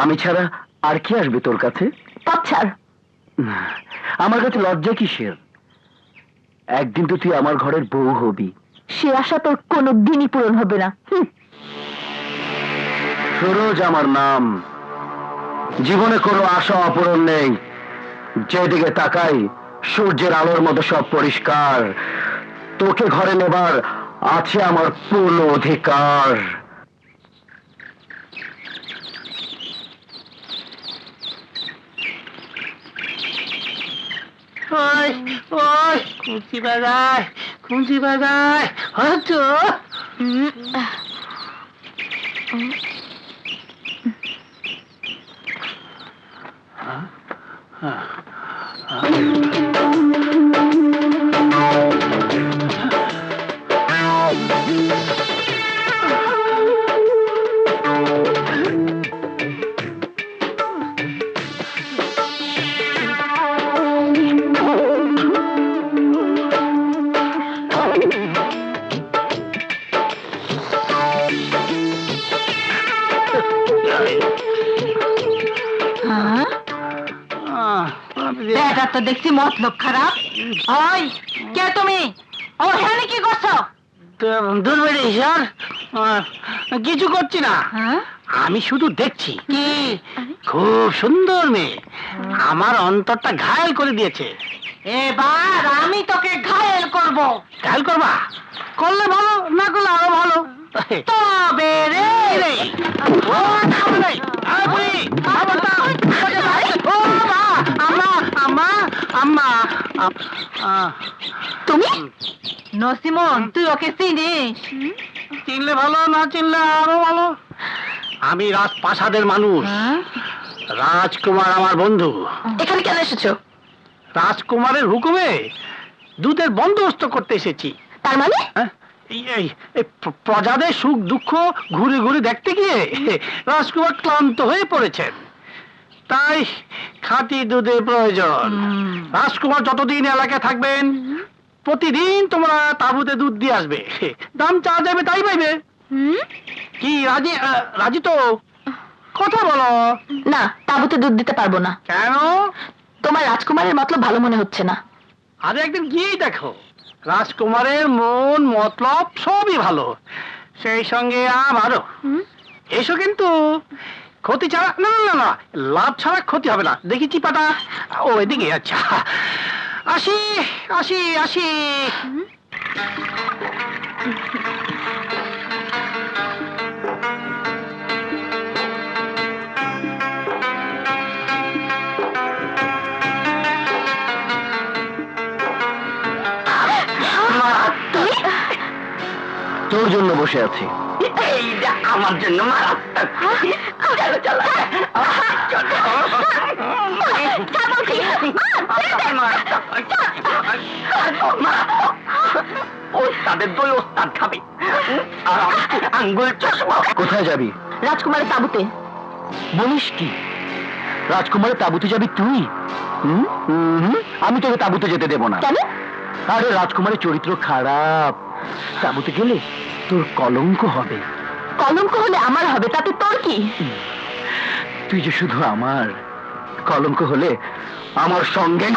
আমি ছাড়া আর কি আসবে তোর কাছে? ছাড়। আমার কাছে লজ্জা কিসের? একদিন তো তুই আমার ঘরের বউ হবি। সে আশা তোর কোনো দিনই পূরণ হবে না। সরোজ আমার নাম। জীবনে কোনো আশা অপূরণ নেই। যেদিকে তাকাই সূর্যের আলোর মতো সব পরিষ্কার। তোকে ঘরে নেবার আছে আমার পূর্ণ অধিকার। ওই ওই কুঞ্চি বাজায়, কুঞ্চি বাজায় হয়তো। বেটা তো দেখছি মতলব খারাপ। ওই কে তুমি? ও হ্যাঁ কি করছো? দুর্বেড়ি স্যার, কিছু করছি না, আমি শুধু দেখছি। কি? খুব সুন্দর মেয়ে, আমার অন্তরটা ঘায়েল করে দিয়েছে। এবার আমি তোকে ঘায়েল করব। ঘায়েল করবা? করলে ভালো, না করলে আরো ভালো। তবে রে ও, আম্মা, আম্মা, আম্মা, আম্মা, আম্মা। তুমি? নসিমন, তুই ওকে চিনিস? চিনলে ভালো, না চিনলে আরো ভালো। আমি রাজপ্রাসাদের মানুষ, রাজকুমার আমার বন্ধু। এখানে কেন এসেছো? রাজকুমারের হুকুমে দুধের বন্দোবস্ত করতে এসেছি। তার মানে? এই প্রজাদের সুখ দুঃখ ঘুরে ঘুরে দেখতে গিয়ে রাজকুমার ক্লান্ত হয়ে পড়েছেন, তাই খাঁটি দুধের প্রয়োজন। রাজকুমার যতদিন এলাকায় থাকবেন প্রতিদিন তোমরা তাঁবুতে দুধ দিয়ে আসবে, দাম চা যাবে তাই পাইবে। কি রাজি? রাজি তো? কথা বলো। না, তাঁবুতে দুধ দিতে পারবো না। কেন? তোমার রাজকুমারের মতলব ভালো মনে হচ্ছে না। আরে একদিন গিয়েই দেখো, রাজকুমারের মন মতলব সবই ভালো, সেই সঙ্গে আমারও। এসো, কিন্তু ক্ষতি ছাড়া, না না না, লাভ ছাড়া ক্ষতি হবে না। দেখি চিপাটা ও এদিকে। আচ্ছা, আসি আসি আসি। তোর জন্য বসে আছি। এইটা আমার জন্য মারাত্মক। চলো চলো ওস্তাদের দই ওস্তাদ খাবে, আর আঙ্গুল চশমা। কোথায় যাবি? রাজকুমারের তাঁবুতে। বলিস কি? রাজকুমারের তাঁবুতে যাবি তুই? আমি তোকে তাঁবুতে যেতে দেব না। কেন? আরে রাজকুমারের চরিত্র খারাপ, তাঁবুতে গেলে তোর কলঙ্ক হবে। কলঙ্ক হলে আমার হবে, তাতে তোর কি? তুই যে শুধু আমার, কলঙ্ক হলে আমার সঙ্গে।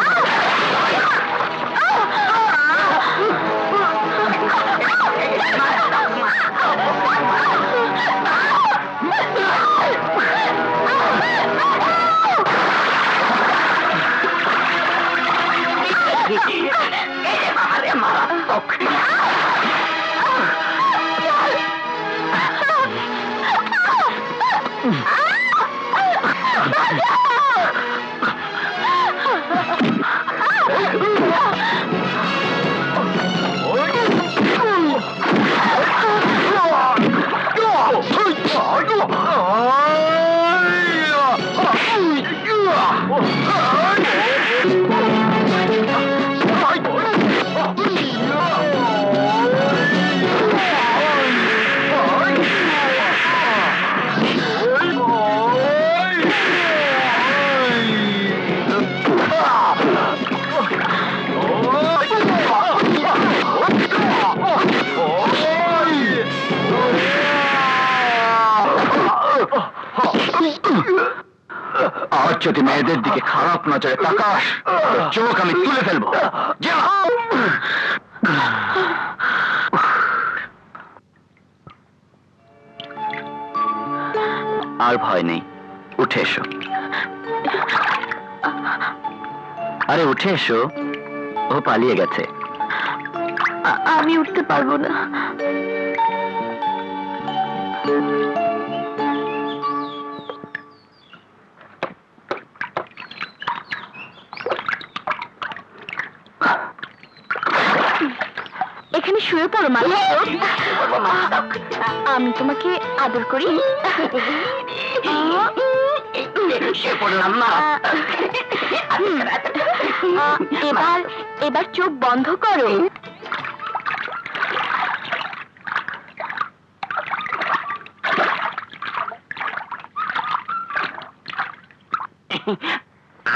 আর যদি মেয়েদের দিকে খারাপ নজরে তাকাস, তোর চোখ আমি তুলে ফেলবো। যা। আর ভয় নেই, উঠে এসো। আরে উঠে এসো, ও পালিয়ে গেছে। আমি উঠতে পারবো না। এখানে শুয়ে পড়ো মাতক। আমি তোমাকে আদর করি। এবার এবার চোখ বন্ধ করো।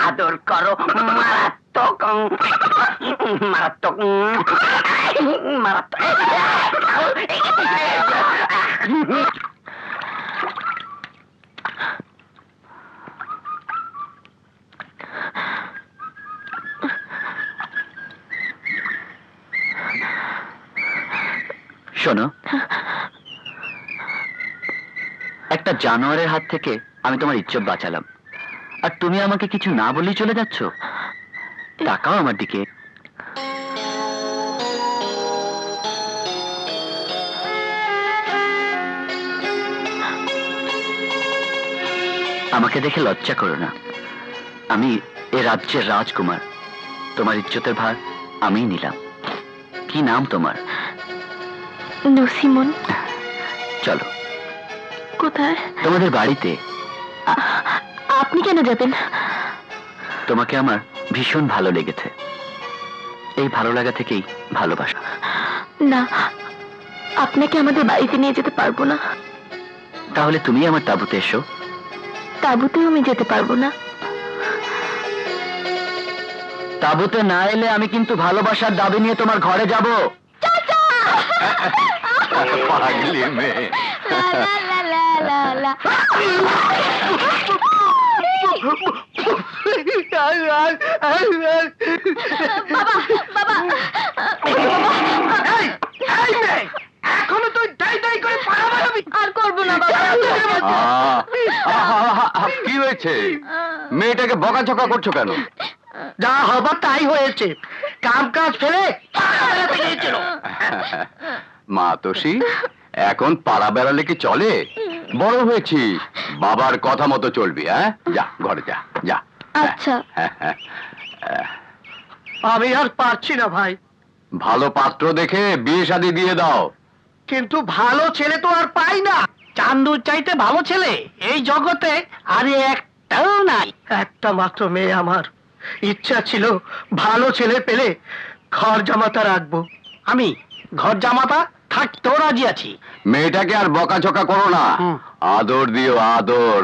আদর করো, মারাত্মক মারাত্মক মারাত্মক। শোনো, একটা জানোয়ারের হাত থেকে আমি তোমার ইজ্জত বাঁচালাম, আর তুমি আমাকে কিছু না বলেই চলে যাচ্ছ। তাকাও আমার দিকে। আমাকে দেখে লজ্জা করো না। আমি এ রাজ্যের রাজকুমার, তোমার ইজ্জতের ভার আমিই নিলাম। কি নাম তোমার? নসিমন। চলো। কোথায়? তোমাদের বাড়িতে। আপনি কেন যাবেন? তোমাকে আমার ভীষণ ভালো লেগেছে। এই ভালো লাগা থেকেই ভালোবাসা। না, আপনাকে আমাদের বাড়িতে নিয়ে যেতে পারবো না। তাহলে তুমি আমার তাঁবুতে এসো। তাঁবুতেও আমি যেতে পারবো না। তাঁবুতে না এলে আমি কিন্তু ভালোবাসার দাবি নিয়ে তোমার ঘরে যাব। পাগলি মেয়ে। এখনো তুই দাই দাই করে পাড়া মারাবি? আর করবো না বাবা। কি হয়েছে? মেয়েটাকে বকাঝকা করছো কেন? যা হবার তাই হয়েছে। কাম কাজ ফেলে মা তোষি, এখন পাড়া বেড়ালে কি চলে? বড় হয়েছি, বাবার কথা মতো চলবি। হ্যাঁ, যা ঘরে যা যা। আচ্ছা। আমি আর পারছি না ভাই। ভালো পাত্র দেখে বিয়ে শাদী দিয়ে দাও। কিন্তু ভালো ছেলে তো আর পাই না। চান্দুর চাইতে ভালো ছেলে এই জগতে আর একটাও নাই। একটা মাত্র মেয়ে আমার। ইচ্ছা ছিল ভালো ছেলে পেলে ঘর জামাতা রাখবো। আমি ঘর জামাতা থাকতেও রাজি আছি। মেয়েটাকে আর বকাঝকা করো না, আদর দিও আদর।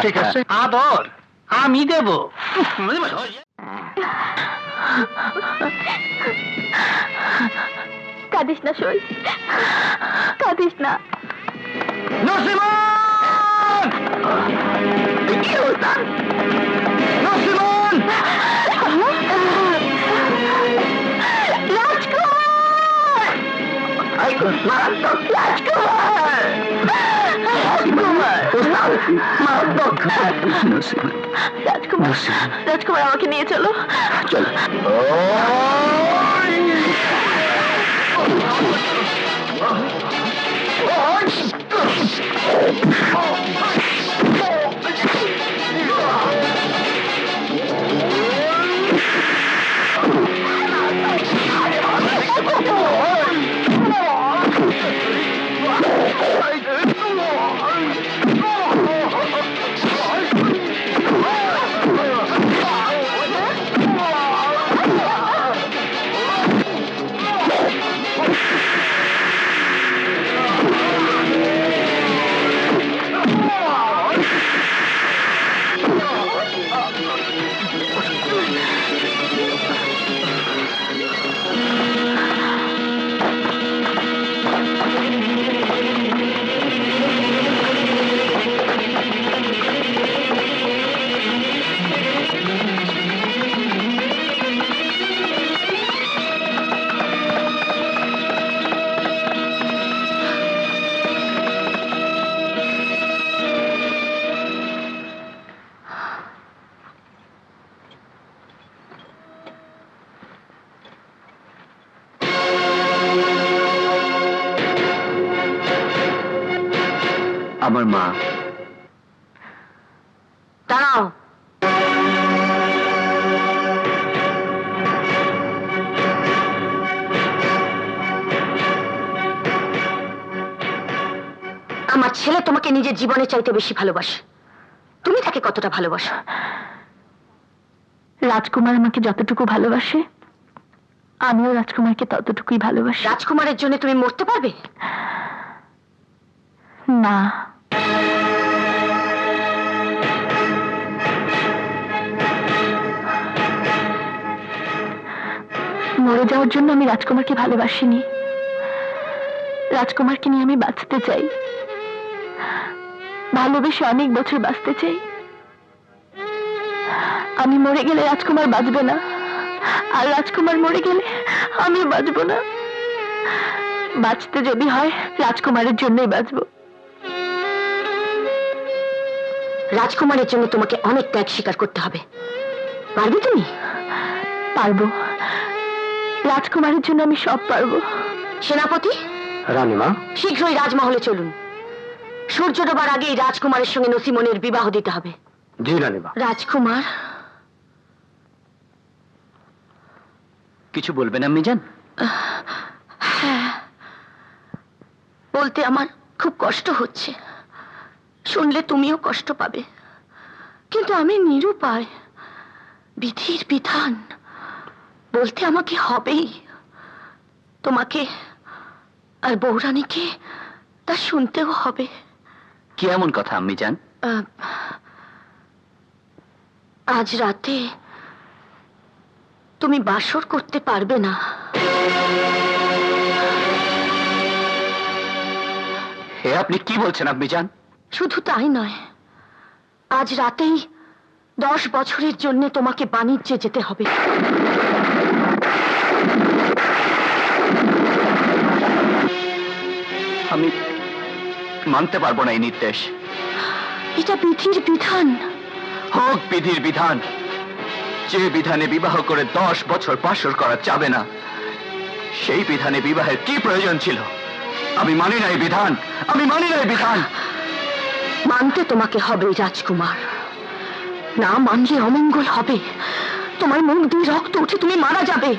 ঠিক আছে, আদর আমি দেব। কাঁদিস না সই, কাঁদিস না। নসিমন! কি হলো? নসিমন! রাজকুমার, আমাকে নিয়ে চলো। চলো। আমার মা। দাঁড়াও। আমার ছেলে তোমাকে নিজের জীবনে চাইতে বেশি ভালোবাসে। তুমি তাকে কতটা ভালোবাসো? রাজকুমার আমাকে যতটুকু ভালোবাসে আমিও রাজকুমারকে ততটুকুই ভালোবাসি। রাজকুমারের জন্য তুমি মরতে পারবে? না, মরে যাওয়ার জন্য আমি রাজকুমারকে ভালোবাসিনি। রাজকুমারকে নিয়ে আমি বাঁচতে চাই, ভালোবেসে অনেক বছর বাঁচতে চাই। আমি মরে গেলে রাজকুমার বাঁচবে না, আর রাজকুমার মরে গেলে আমিও বাঁচব না। বাঁচতে যদি হয় রাজকুমারের জন্যই বাঁচবো। রাজকুমারের জন্য তোমাকে অনেক ত্যাগ স্বীকার করতে হবে। পারবে তুমি? পারবো, রাজকুমারের জন্য আমি সব পারবো। সেনাপতি, রানীমা, শীঘ্রই রাজমহলে চলুন। সূর্য ডোবার আগেই রাজকুমারের সঙ্গে নসিমনের বিবাহ দিতে হবে। জি রানীমা। রাজকুমার, কিছু বলবেন আম্মি জান? বলতে আমার খুব কষ্ট হচ্ছে, শুনলে তুমিও কষ্ট পাবে, কিন্তু আমি নিরুপায়। বিধির বিধান, বলতে আমাকে হবেই। তোমাকে আর বৌরানীকে তা শুনতেও হবে। কি এমন কথা আম্মি জান? আজ রাতে তুমি বাসর করতে পারবে না। হে আপনি কি বলছেন আম্মি জান? শুধু তাই নয়, আজ রাতেই 10 বছরের জন্য তোমাকে বাণিজ্যে যেতে হবে। আমি মানতে পারবো না এই নির্দেশ। এটা বিধির বিধান। হোক বিধির বিধান, যে বিধানে বিবাহ করে 10 বছর বাসর করা যাবে না, সেই বিধানে বিবাহের কি প্রয়োজন ছিল? আমি মানি না এই বিধান, আমি মানি না এই বিধান। মানতে তোমাকে হবে রাজকুমার, না মানলে অমঙ্গল হবে। তোমার মুখ দিয়ে রক্ত উঠে তুমি মারা যাবে।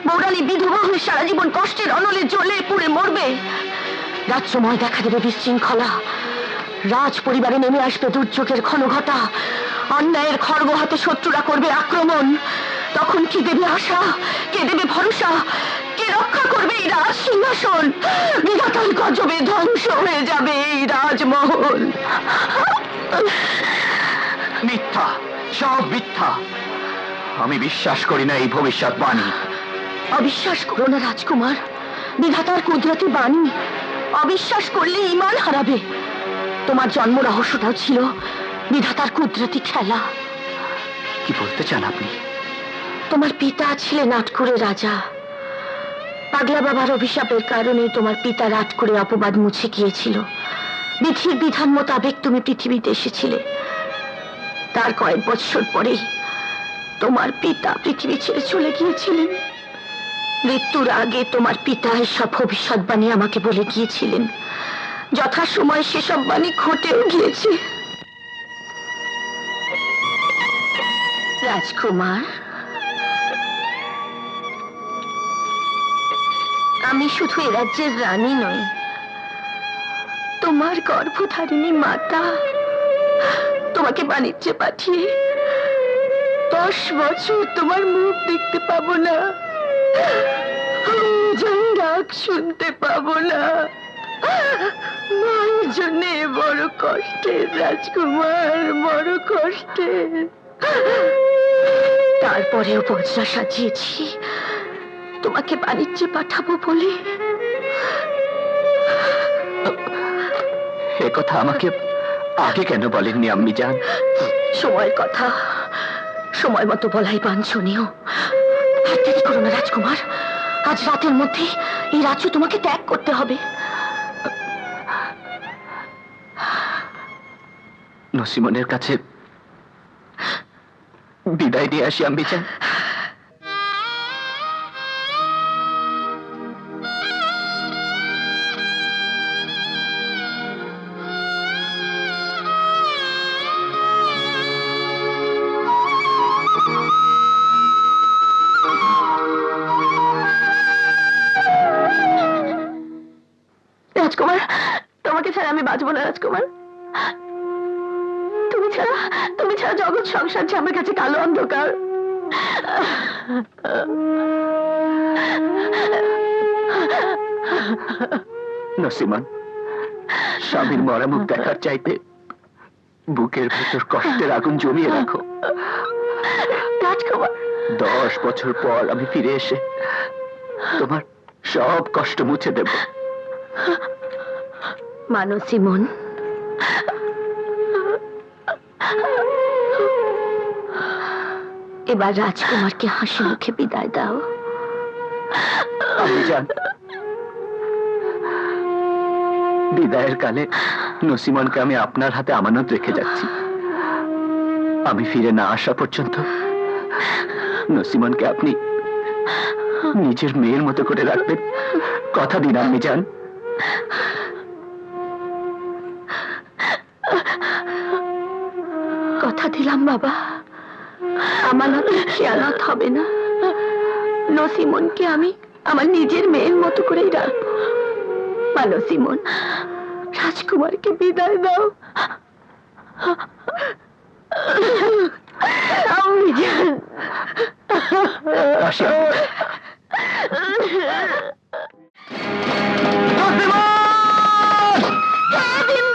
বৌরানী বিধবা হয়ে সারা জীবন কষ্টের অনলে জ্বলে পুড়ে মরবে। রাজ্যময় দেখা দেবে বিশৃঙ্খলা, রাজ পরিবারে নেমে আসবে দুর্যোগের ঘনঘটা, অন্যায়ের খড়গ হাতে শত্রুরা করবে আক্রমণ। তখন কি দেবে আশা, কে দেবে ভরসা, কে রক্ষা করবে এই রাজ সিংহাসন? বিধাতার গজবে ধ্বংস হয়ে যাবে এই রাজমহল। মিথ্যা, সব মিথ্যা। আমি বিশ্বাস করি না এই ভবিষ্যৎবাণী। অবিশ্বাস করো না রাজকুমার, বিধাতার কুদরতি বাণী। অবিশ্বাস করলে ঈমান হারাবে। তোমার জন্ম রহস্যটাও ছিল বিধাতার কুদরতি খেলা। কি বলতে চান আপনি? তোমার পিতা ছিলেন আটকুরে রাজা। পাগলা বাবার অভিশাপের কারণে তোমার পিতা আটকুরে অপবাদ মুছে গিয়েছিল। বিধির বিধান মোতাবেক তুমি পৃথিবীতে এসেছিলে। তার কয়েক বছর পরেই তোমার পিতা পৃথিবী ছেড়ে চলে গিয়েছিলেন। মৃত্যুর আগে তোমার পিতা এসব ভবিষ্যৎবাণী আমাকে বলে গিয়েছিলেন। যথাসময়ে সেসব বাণী ঘটেও গিয়েছে। রাজকুমার, আমি শুধু এ রাজ্যের রানী নই, তোমার গর্ভধারিণী মাতা। তোমাকে বাণিজ্যে পাঠিয়ে 10 বছর তোমার মুখ দেখতে পাবো না, ডাক শুনতে পাবো না। মায়ের জন্য বড় কষ্টের রাজকুমার, বড় কষ্টের। তারপরেও বজরা সাজিয়েছি তোমাকে বাণিজ্যে পাঠাবো বলে। এ কথা আমাকে আগে কেন বলেননি আম্মি জান? সময়ের কথা সময় মতো বলাই বাঞ্ছনীয়। আর দেরি করো না রাজকুমার, আজ রাতের মধ্যে এই রাজ্য তোমাকে ত্যাগ করতে হবে। নসিমনের কাছে বিদায় দিয়ে আসি আম্মি জান। তোমাকে ছাড়া আমি বাঁচবো না রাজকুমার। তুমি ছাড়া জগৎ সংসার যে আমার কাছে কালো অন্ধকার। নসিমান, স্বামীর মরা মুখ দেখার চাইতে বুকের ভেতর কষ্টের আগুন জমিয়ে রাখো। রাজকুমার, 10 বছর পর আমি ফিরে এসে তোমার সব কষ্ট মুছে দেব। মানসী মন, এবার রাজকুমারকে হাসি মুখে বিদায় দাও। আমি জান, বিদায়ের কালে নসিমনকে আমি আপনার হাতে আমানত রেখে যাচ্ছি। আমি ফিরে না আসা পর্যন্ত নসিমনকে আপনি নিজের মেয়ের মতো করে রাখবেন, কথা দিন আমি জান। কথা দিলাম বাবা, আমানত খেয়ানত হবে না। নসিমনকে আমি আমার নিজের মেয়ের মতো করেই রাখবো। মা নসিমন, রাজকুমারকে বিদায় দাও। আমি জান। আসি।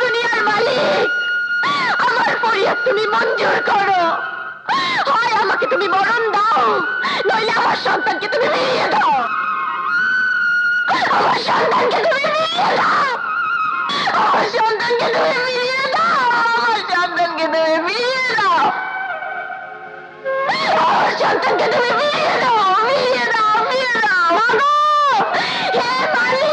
দুনিয়ার মালিক, আমার ফরিয়াদ তুমি মঞ্জুর করো। হয় আমাকে তুমি মরণ দাও, নইলে আমার সন্তানকে তুমি মিলিয়ে দাও। আমার সন্তানকে তুমি মিলিয়ে দাও। আমার সন্তানকে তুমি মিলিয়ে দাও। আমার সন্তানকে তুমি মিলিয়ে দাও। আমার সন্তানকে তুমি মিলিয়ে দাও। মিলিয়ে দাও, মিলিয়ে দাও। মাগো, হে মালিক।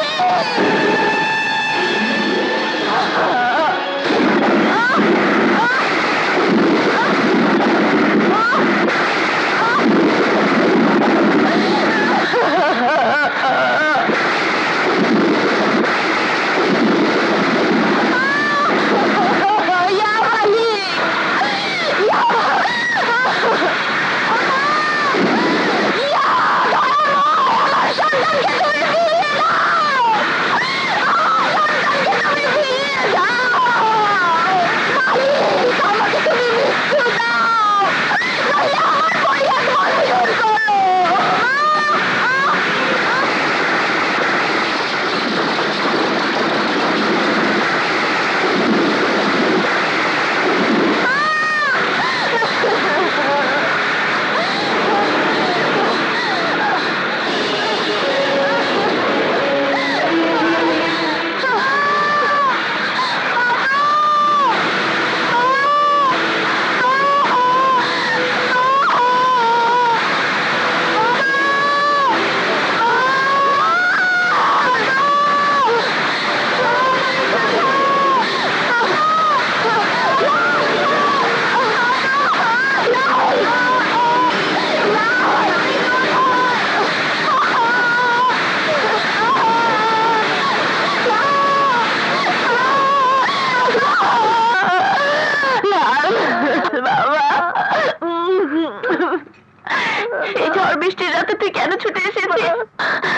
এই ঝড় বৃষ্টির রাতে তুই কেন ছুটে এসেছিস?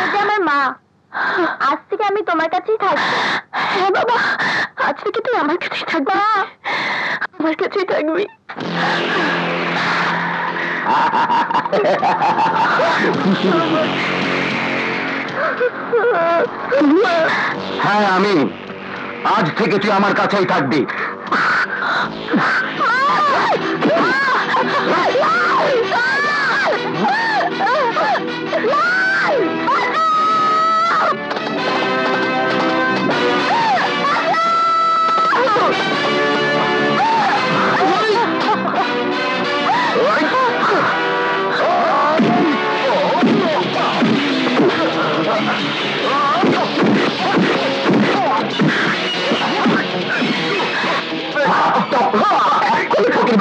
এটা আমার মা। আজ থেকে আমি তোমার কাছেই থাকবো। হ্যাঁ বাবা, আজ থেকে তুই আমার কাছেই থাকবি। আমার কাছেই থাকবি। হ্যাঁ, আমি। আজ থেকে তুই আমার কাছেই থাকবি।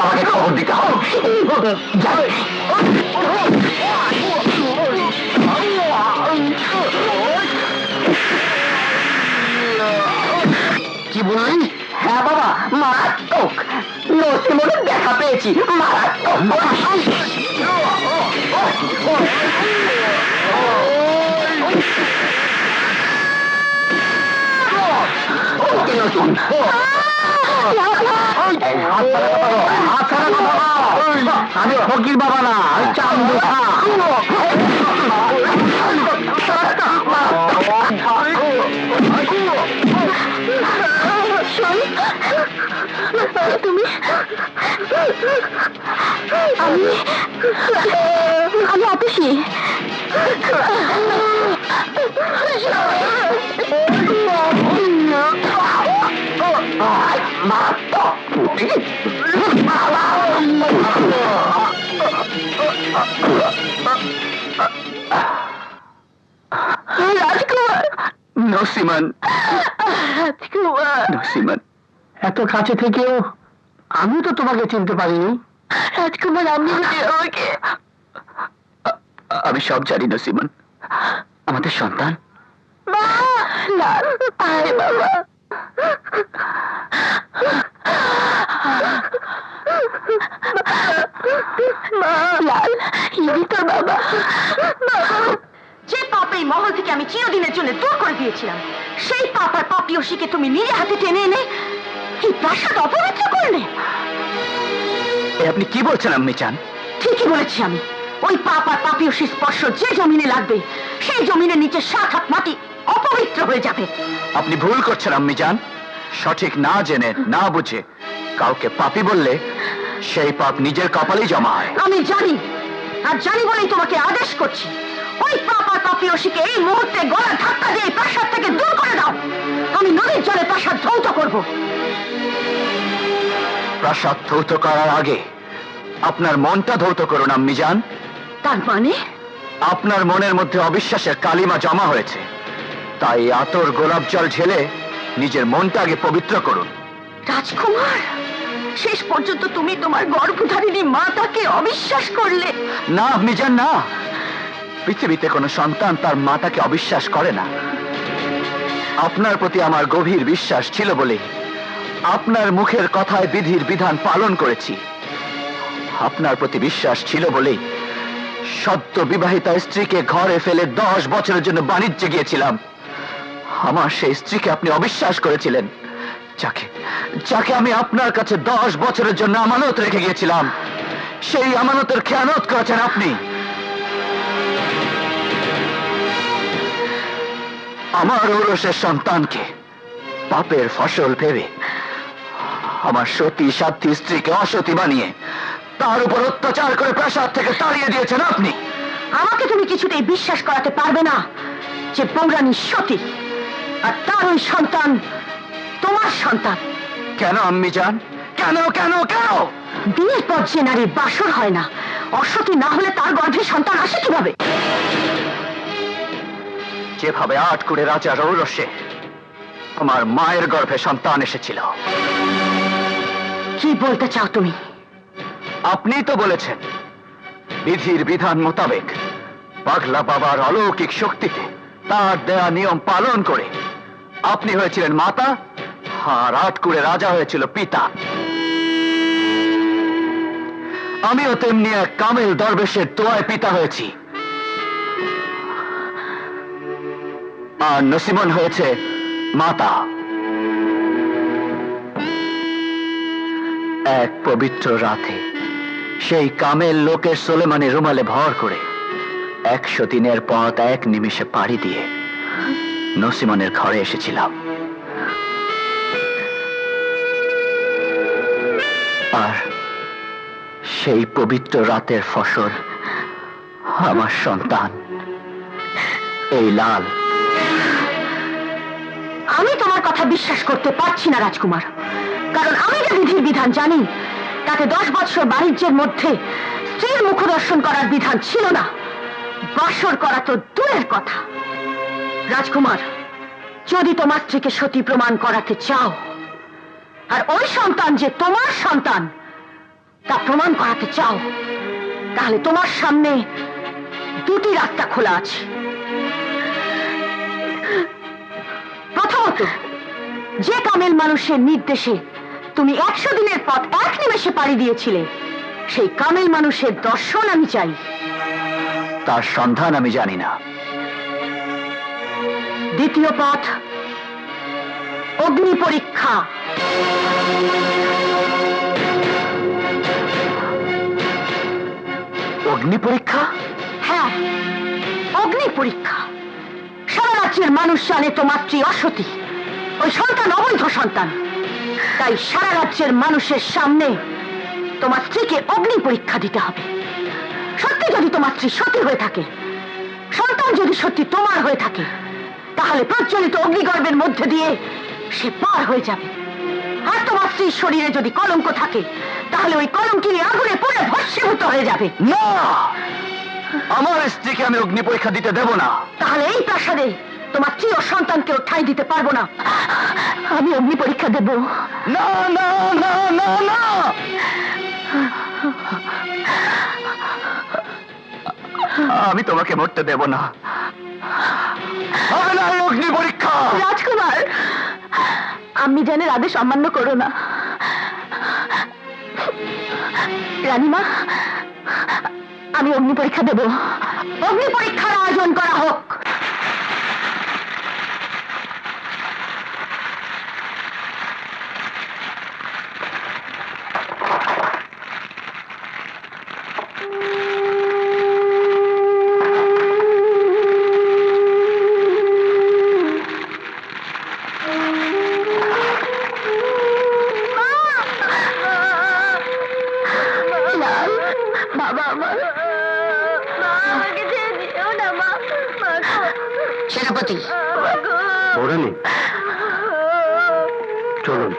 বাবাকে খবর দিতে হবে। কি বললি? হ্যাঁ বাবা, মারাত্মক। নসিমনের দেখা পেয়েছি, মারাত্মক। কি নতুন? আমি ফকির বাবা না, আমি চান্দু খা। তুমি আমি আতসী। রাজকুমার, নসিমান, রাজকুমার, নসিমান, এত কাছে থেকেও আমি তো তোমাকে চিনতে পারিনি। রাজকুমার, আপনি যদি আমাকে আমি সব জানি নসিমান। আমাদের সন্তান মা, লাল, আয় বাবা। মা, লাল, ইনি তোর বাবা। যে পাপ এই মহল থেকে আমি চিরদিনের জন্য দূর করে দিয়েছিলাম, সেই পাপ আর পাপিয়সীকে তুমি নিজে হাতে টেনে এনে এই প্রাসাদ অপবিত্র করলে। এ আপনি কি বলছেন আম্মি চান? ঠিকই বলেছি আমি। ওই পাপ আর পাপিয়সীর স্পর্শ যে জমিনে লাগবে, সেই জমিনের নিচে 7 হাত মাটি অপবিত্র হয়ে যাবে। আপনি ভুল করছেন আম্মি জান। সঠিক না জেনে না বুঝে কাউকে পাপী বললে সেই পাপ নিজের কপালেই জমা হয়। আমি জানি, আর জানি বলেই তোমাকে আদেশ করছি, ওই পাপ আর পাপিয়সীকে এই মুহূর্তে গলা ধাক্কা দিয়ে এই প্রাসাদ থেকে দূর করে দাও। আমি নদীর জলে প্রাসাদ ধৌত করব। প্রাসাদ ধৌত করার আগে আপনার মনটা ধৌত করুন আম্মি জান। তার মানে আপনার মনের মধ্যে অবিশ্বাসের কালিমা জমা হয়েছে, তাই আতর গোলাপ জল ঢেলে নিজের মনটা আগে পবিত্র করুন। রাজকুমার, শেষ পর্যন্ত তুমি তোমার গর্ভধারিণী মাতাকে অবিশ্বাস করলে। না আম্মি জান, না। পৃথিবীতে কোনো সন্তান তার মাতাকে অবিশ্বাস করে না। আপনার প্রতি আমার গভীর বিশ্বাস ছিল বলে আপনার মুখের কথায় বিধির বিধান পালন করেছি। আপনার প্রতি বিশ্বাস ছিল বলেই সদ্য বিবাহিতা স্ত্রীকে ঘরে ফেলে 10 বছরের জন্য বাণিজ্যে গিয়েছিলাম। আমার সেই স্ত্রীকে আপনি অবিশ্বাস করেছিলেন, যাকে আমি আপনার কাছে 10 বছরের জন্য আমানত রেখে গিয়েছিলাম। সেই আমানতের খেয়ানত করেছেন আপনি। আমার ঔরসের সন্তানকে পাপের ফসল ভেবে আমার সতী সাধ্যী স্ত্রীকে অসতী বানিয়ে তার উপর অত্যাচার করে প্রাসাদ থেকে তাড়িয়ে দিয়েছেন আপনি। আমাকে তুমি কিছুতেই বিশ্বাস করাতে পারবে না যে বৌরানী সতী আর তার ওই সন্তান তোমার সন্তান। কেন আম্মি জান? কেন কেন কেন? বিয়ের পর যে নারীর বাসর হয় না, অসতী না হলে তার গর্ভে সন্তান আসে কিভাবে? যেভাবে 8 কুড়ে রাজার ঔরসে আমার মায়ের গর্ভে সন্তান এসেছিল। কি বলতে চাও তুমি? আপনি তো বলেছেন বিধির বিধান মোতাবেক পাগলা বাবার অলৌকিক শক্তিতে তার দেয়া নিয়ম পালন করে আপনি হয়েছিলেন মাতা, আর 8 কুড়ে রাজা হয়েছিল পিতা। আমিও তেমনি এক কামেল দরবেশের দোয়ায় পিতা হয়েছি, আর নসিমন হয়েছে মাতা। এক পবিত্র রাতে সেই কামেল লোকের সোলেমানি রুমালে ভর করে 100 দিনের পথ এক নিমিষে পাড়ি দিয়ে নসিমনের ঘরে এসেছিলাম। আর সেই পবিত্র রাতের ফসল আমার সন্তান এই লাল। আমি তোমার কথা বিশ্বাস করতে পারছি না রাজকুমার, কারণ আমি যে বিধির বিধান জানি তাতে 10 বছর বাণিজ্যের মধ্যে স্ত্রীর মুখ দর্শন করার বিধান ছিল না। বাসর করা তো দূরের কথা। রাজকুমার, যদি তোমার স্ত্রীকে সতী প্রমাণ করাতে চাও, আর ওই সন্তান যে তোমার সন্তান তা প্রমাণ করাতে চাও, তাহলে তোমার সামনে 2টি রাস্তা খোলা আছে। প্রথমত, যে কামেল মানুষের নির্দেশে তুমি 100 দিনের পথ এক নিমেষে পাড়ি দিয়েছিলে, সেই কামেল মানুষের দর্শন আমি চাই। তার সন্ধান আমি জানি না। দ্বিতীয় পথ, অগ্নি পরীক্ষা। অগ্নি পরীক্ষা? হ্যাঁ, অগ্নি পরীক্ষা। সারা রাজ্যের মানুষ জানে তোমার স্ত্রী অসতী, ওই সন্তান অবৈধ সন্তান। তাই সারা রাজ্যের মানুষের সামনে তোমার স্ত্রীকে অগ্নি পরীক্ষা দিতে হবে। সত্যি যদি তোমার স্ত্রী সতী হয়ে থাকে, সন্তান যদি সত্যি তোমার হয়ে থাকে, তাহলে প্রজ্বলিত অগ্নিগর্ভের মধ্যে দিয়ে সে পার হয়ে যাবে। আর তোমার স্ত্রীর শরীরে যদি কলঙ্ক থাকে, তাহলে ওই কলঙ্কিনী আগুনে পুড়ে ভস্মীভূত হয়ে যাবে। না, আমার স্ত্রীকে আমি অগ্নি পরীক্ষা দিতে দেব না। তাহলে এই প্রাসাদে তোমার স্ত্রী ও সন্তানকেও ঠাঁই দিতে পারবো না। আমি অগ্নি পরীক্ষা দেব। না না না না না, আমি তোমাকে মরতে দেব না। হবে না এই অগ্নি পরীক্ষা। রাজকুমার, আমি জানের আদেশ অমান্য করো না। রানীমা, আমি অগ্নি পরীক্ষা দেব। অগ্নি পরীক্ষার আয়োজন করা হোক। বাবা আমার, আমাকে ছেড়ে দিও না মা। সেনাপতি, পৌরাণী, চলুন।